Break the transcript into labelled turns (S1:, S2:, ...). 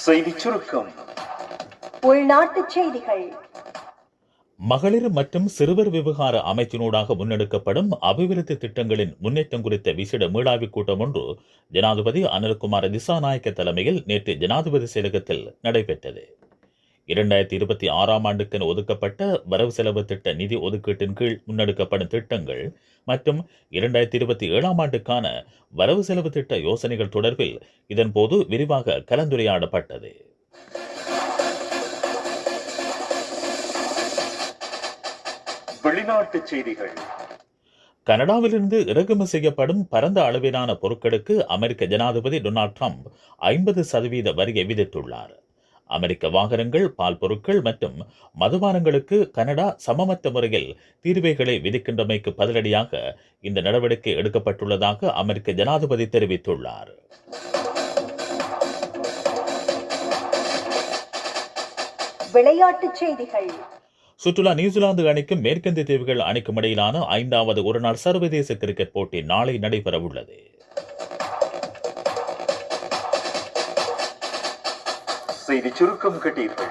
S1: செய்திச் சுருக்கம்.
S2: உள்நாட்டுச் செய்திகள்.
S3: மகளிர் மற்றும் சிறுவர் விவகார அமைச்சினூடாக முன்னெடுக்கப்படும் அபிவிருத்தி திட்டங்களின் முன்னேற்றம் குறித்த விசேட மீளாய்வுக் கூட்டம் ஒன்று ஜனாதிபதி அனில்குமார் திசாநாயக்க தலைமையில் நேற்று ஜனாதிபதி செயலகத்தில் நடைபெற்றது. 2026ஆம் ஆண்டுக்கென ஒதுக்கப்பட்ட வரவு செலவு திட்ட நிதி ஒதுக்கீட்டின் கீழ் முன்னெடுக்கப்படும் திட்டங்கள் மற்றும் 2027ஆம் ஆண்டுக்கான வரவு செலவு திட்ட யோசனைகள் தொடர்பில் இதன்போது விரிவாக கலந்துரையாடப்பட்டது.
S1: வெளிநாட்டுச் செய்திகள்.
S3: கனடாவிலிருந்து இறக்குமதி செய்யப்படும் பரந்த அளவிலான பொருட்களுக்கு அமெரிக்க ஜனாதிபதி டொனால்ட் ட்ரம்ப் 50% வரியை விதித்துள்ளார். அமெரிக்க வாகனங்கள், பால் பொருட்கள் மற்றும் மதுபானங்களுக்கு கனடா சமமற்ற முறையில் தீர்வைகளை விதிக்கின்றமைக்கு பதிலடியாக இந்த நடவடிக்கை எடுக்கப்பட்டுள்ளதாக அமெரிக்க ஜனாதிபதி தெரிவித்துள்ளார்.
S2: விளையாட்டுச் செய்திகள்.
S3: சுற்றுலா நியூசிலாந்து அணிக்கும் மேற்கிந்திய தீவுகள் அணிக்கும் இடையிலான 5வது ஒருநாள் சர்வதேச கிரிக்கெட் போட்டி நாளை நடைபெறவுள்ளது.
S1: செய்திச் சுருக்கம் கேட்டீர்கள்.